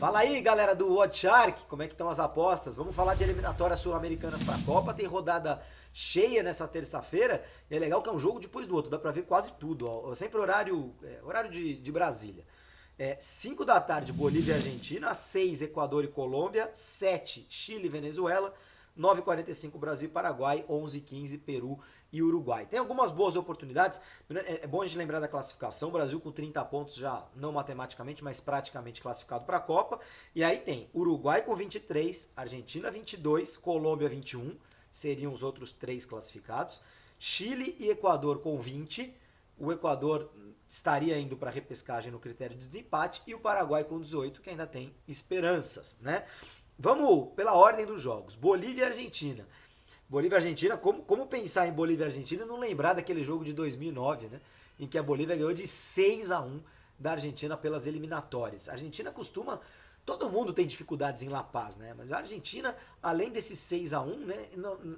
Fala aí, galera do Watch Shark, como é que estão as apostas? Vamos falar de eliminatórias sul-americanas para a Copa. Tem rodada cheia nessa terça-feira. E é legal que é um jogo depois do outro, dá para ver quase tudo. Ó. Sempre horário de Brasília. 5 da tarde, Bolívia e Argentina. 6, Equador e Colômbia. 7, Chile e Venezuela. 9h45, Brasil e Paraguai. 11h15, Peru e Uruguai. Tem algumas boas oportunidades. É bom a gente lembrar da classificação. O Brasil com 30 pontos já, não matematicamente, mas praticamente classificado para a Copa. E aí tem Uruguai com 23, Argentina 22, Colômbia 21, seriam os outros 3 classificados. Chile e Equador com 20. O Equador estaria indo para a repescagem no critério de desempate. E o Paraguai com 18, que ainda tem esperanças, né? Vamos pela ordem dos jogos. Bolívia e Argentina. Bolívia e Argentina, como pensar em Bolívia e Argentina e não lembrar daquele jogo de 2009, né? Em que a Bolívia ganhou de 6-1 da Argentina pelas eliminatórias. A Argentina costuma... Todo mundo tem dificuldades em La Paz, né? Mas a Argentina, além desse 6-1, né?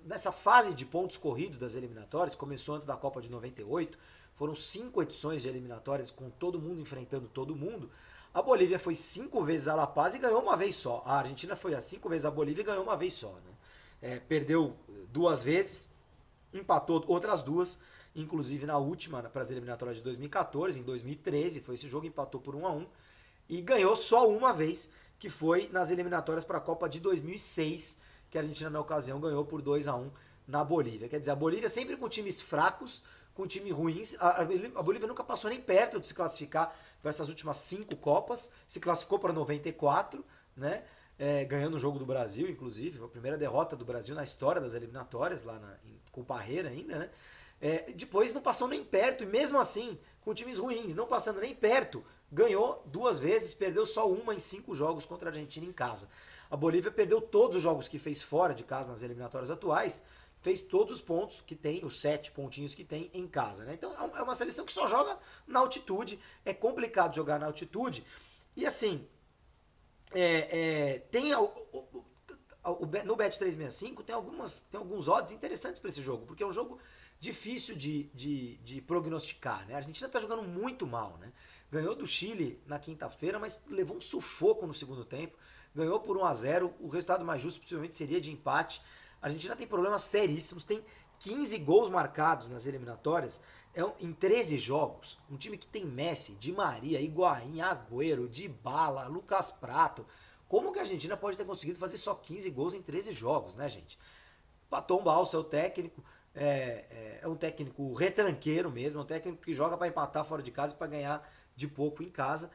Nessa fase de pontos corridos das eliminatórias, começou antes da Copa de 98, foram 5 edições de eliminatórias com todo mundo enfrentando todo mundo. A Bolívia foi 5 vezes a La Paz e ganhou uma vez só. A Argentina foi 5 vezes a Bolívia e ganhou uma vez só, né? Perdeu 2 vezes, empatou outras 2, inclusive na última, para as eliminatórias de 2014, em 2013, foi esse jogo, empatou por 1-1, e ganhou só uma vez, que foi nas eliminatórias para a Copa de 2006, que a Argentina na ocasião ganhou por 2-1 na Bolívia. Quer dizer, a Bolívia sempre com times fracos, com times ruins, a Bolívia nunca passou nem perto de se classificar para essas últimas 5 Copas, se classificou para 94, né? Ganhando o jogo do Brasil, inclusive, foi a primeira derrota do Brasil na história das eliminatórias, lá com o Parreira ainda, né? Depois não passou nem perto, e mesmo assim, com times ruins, não passando nem perto, ganhou 2 vezes, perdeu só uma em 5 jogos contra a Argentina em casa. A Bolívia perdeu todos os jogos que fez fora de casa nas eliminatórias atuais, fez todos os pontos que tem, os 7 pontinhos que tem em casa, né? Então é uma seleção que só joga na altitude, é complicado jogar na altitude, e assim... no Bet365 tem alguns odds interessantes para esse jogo, porque é um jogo difícil de prognosticar, né? A Argentina está jogando muito mal, né? Ganhou do Chile na quinta-feira, mas levou um sufoco no segundo tempo, ganhou por 1-0, o resultado mais justo possivelmente seria de empate. A Argentina tem problemas seríssimos, tem 15 gols marcados nas eliminatórias, em 13 jogos. Um time que tem Messi, Di Maria, Higuaín, Agüero, Dybala, Lucas Prato. Como que a Argentina pode ter conseguido fazer só 15 gols em 13 jogos, né, gente? Paton Balsa é o técnico, é um técnico retranqueiro mesmo, é um técnico que joga para empatar fora de casa e para ganhar de pouco em casa.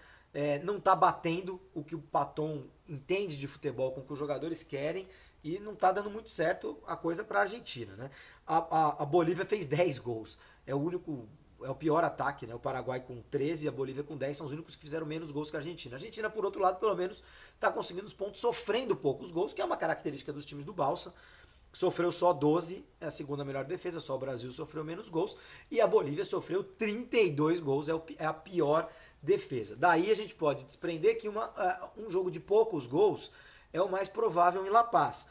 Não está batendo o que o Paton entende de futebol com o que os jogadores querem, e não está dando muito certo a coisa para a Argentina, né? A Bolívia fez 10 gols, é o pior ataque, né? O Paraguai com 13 e a Bolívia com 10 são os únicos que fizeram menos gols que a Argentina. A Argentina, por outro lado, pelo menos está conseguindo os pontos sofrendo poucos gols, que é uma característica dos times do Balsa. Sofreu só 12, é a segunda melhor defesa, só o Brasil sofreu menos gols, e a Bolívia sofreu 32 gols, é a pior defesa. Daí a gente pode desprender que um jogo de poucos gols é o mais provável em La Paz.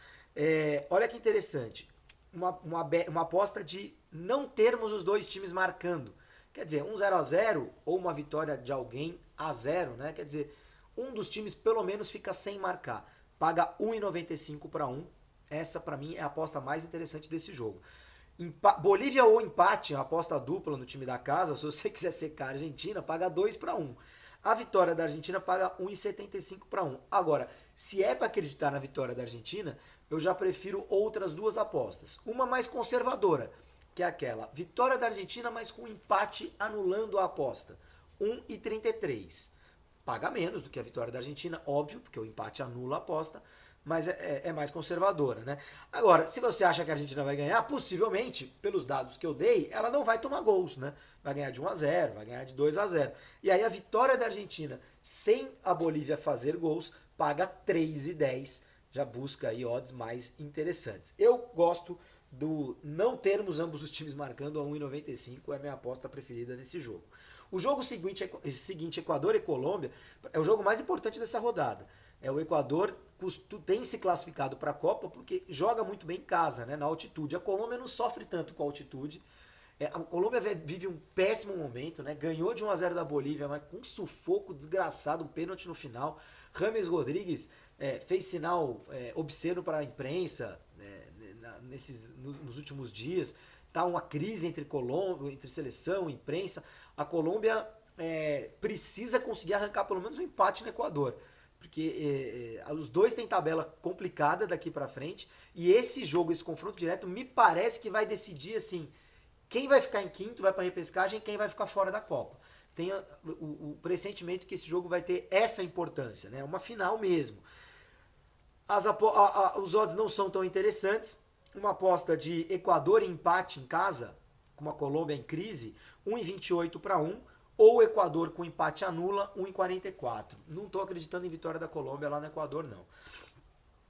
Olha que interessante, uma aposta de não termos os dois times marcando. Quer dizer, um 0-0 ou uma vitória de alguém a 0, né? Quer dizer, um dos times pelo menos fica sem marcar. Paga 1,95 para 1. Essa para mim é a aposta mais interessante desse jogo. Bolívia ou empate, a aposta dupla no time da casa, se você quiser secar a Argentina, paga 2 para 1. A vitória da Argentina paga 1,75 para 1. Agora, se é para acreditar na vitória da Argentina, eu já prefiro outras 2 apostas. Uma mais conservadora, que é aquela vitória da Argentina, mas com empate anulando a aposta. 1,33. Paga menos do que a vitória da Argentina, óbvio, porque o empate anula a aposta, mas é mais conservadora, né? Agora, se você acha que a Argentina vai ganhar, possivelmente, pelos dados que eu dei, ela não vai tomar gols, né? Vai ganhar de 1-0, vai ganhar de 2-0. E aí a vitória da Argentina, sem a Bolívia fazer gols, paga 3,10. Já busca aí odds mais interessantes. Eu gosto do não termos ambos os times marcando a 1,95, é a minha aposta preferida nesse jogo. O jogo seguinte, Equador e Colômbia, é o jogo mais importante dessa rodada. O Equador tem se classificado para a Copa porque joga muito bem em casa, né, na altitude. A Colômbia não sofre tanto com a altitude. A Colômbia vive um péssimo momento, né? Ganhou de 1-0 da Bolívia, mas com um sufoco desgraçado, um pênalti no final. James Rodrigues fez sinal obsceno para a imprensa nos últimos dias. Tá uma crise entre seleção e imprensa. A Colômbia precisa conseguir arrancar pelo menos um empate no Equador. Porque os dois têm tabela complicada daqui para frente. E esse jogo, esse confronto direto, me parece que vai decidir assim, quem vai ficar em quinto vai para repescagem e quem vai ficar fora da Copa. Tem o pressentimento que esse jogo vai ter essa importância, né? Uma final mesmo. Os odds não são tão interessantes. Uma aposta de Equador em empate em casa, com a Colômbia em crise, 1,28 para 1. Ou o Equador com empate anula, 1,44. Não estou acreditando em vitória da Colômbia lá no Equador, não.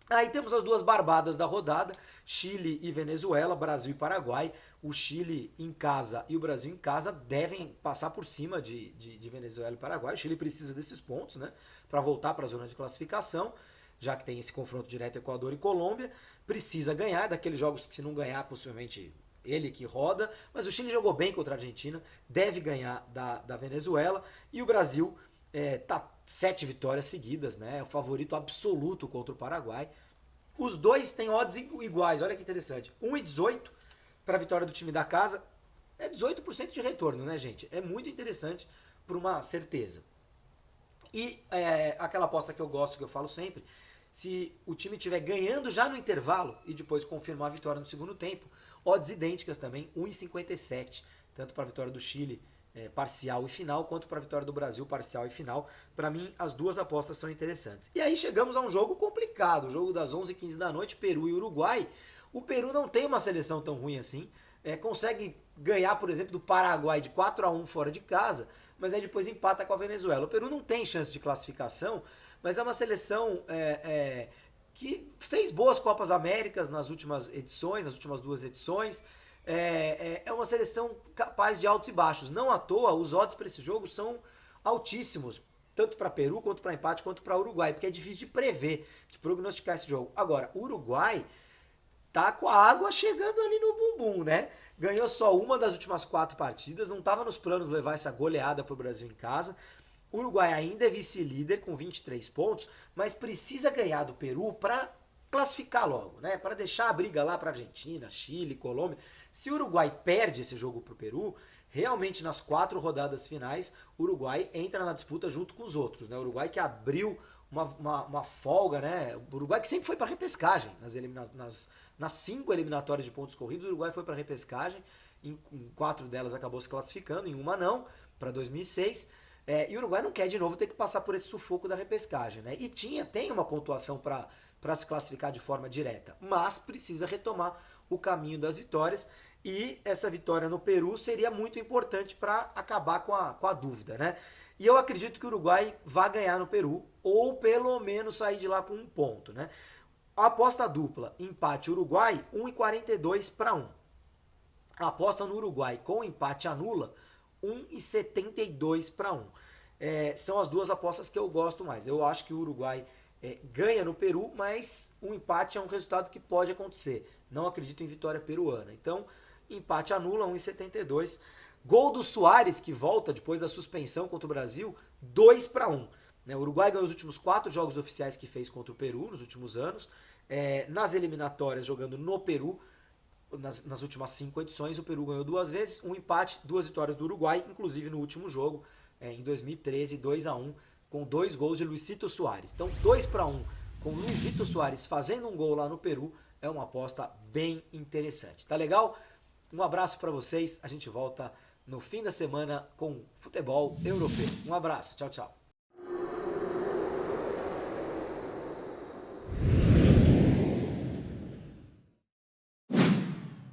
Aí temos as duas barbadas da rodada, Chile e Venezuela, Brasil e Paraguai. O Chile em casa e o Brasil em casa devem passar por cima de Venezuela e Paraguai. O Chile precisa desses pontos, né, para voltar para a zona de classificação, já que tem esse confronto direto Equador e Colômbia. Precisa ganhar, daqueles jogos que se não ganhar, possivelmente ele que roda. Mas o Chile jogou bem contra a Argentina, deve ganhar da Venezuela. E o Brasil tá 7 vitórias seguidas, né? É o favorito absoluto contra o Paraguai. Os dois têm odds iguais, olha que interessante. 1,18 para a vitória do time da casa. É 18% de retorno, né, gente? É muito interessante por uma certeza. E aquela aposta que eu gosto, que eu falo sempre, se o time estiver ganhando já no intervalo e depois confirmar a vitória no segundo tempo, odds idênticas também, 1,57, tanto para a vitória do Chile parcial e final, quanto para a vitória do Brasil parcial e final. Para mim, as duas apostas são interessantes. E aí chegamos a um jogo complicado, o jogo das 11h15 da noite, Peru e Uruguai. O Peru não tem uma seleção tão ruim assim, consegue ganhar, por exemplo, do Paraguai de 4-1 fora de casa, mas aí depois empata com a Venezuela. O Peru não tem chance de classificação, mas é uma seleção que fez boas Copas Américas nas últimas edições, nas últimas 2 edições. É uma seleção capaz de altos e baixos. Não à toa, os odds para esse jogo são altíssimos, tanto para Peru, quanto para empate, quanto para Uruguai, porque é difícil de prever, de prognosticar esse jogo. Agora, o Uruguai tá com a água chegando ali no bumbum, né? Ganhou só uma das últimas 4 partidas, não estava nos planos levar essa goleada para o Brasil em casa. O Uruguai ainda é vice-líder com 23 pontos, mas precisa ganhar do Peru para classificar logo, né? Para deixar a briga lá para Argentina, Chile, Colômbia. Se o Uruguai perde esse jogo para o Peru, realmente nas 4 rodadas finais, o Uruguai entra na disputa junto com os outros, né? O Uruguai que abriu uma folga, né? O Uruguai que sempre foi para repescagem nas 5 eliminatórias de pontos corridos, o Uruguai foi para repescagem, em 4 delas acabou se classificando, em uma não, para 2006. E o Uruguai não quer de novo ter que passar por esse sufoco da repescagem, né? E tem uma pontuação para se classificar de forma direta, mas precisa retomar o caminho das vitórias, e essa vitória no Peru seria muito importante para acabar com a dúvida, né? E eu acredito que o Uruguai vai ganhar no Peru, ou pelo menos sair de lá com 1 ponto, né? A aposta dupla, empate Uruguai, 1,42 para 1. A aposta no Uruguai com empate anula, 1,72 para 1. São as duas apostas que eu gosto mais. Eu acho que o Uruguai ganha no Peru, mas o empate é um resultado que pode acontecer. Não acredito em vitória peruana. Então, empate anula, 1,72. Gol do Suárez, que volta depois da suspensão contra o Brasil, 2 para 1. O Uruguai ganhou os últimos 4 jogos oficiais que fez contra o Peru nos últimos anos. Nas eliminatórias, jogando no Peru, nas últimas 5 edições, o Peru ganhou 2 vezes, 1 empate, 2 vitórias do Uruguai, inclusive no último jogo, em 2013, 2-1, com 2 gols de Luisito Suárez. Então, 2 para 1, com Luisito Suárez fazendo um gol lá no Peru, é uma aposta bem interessante. Tá legal? Um abraço para vocês, a gente volta no fim da semana com futebol europeu. Um abraço, tchau, tchau.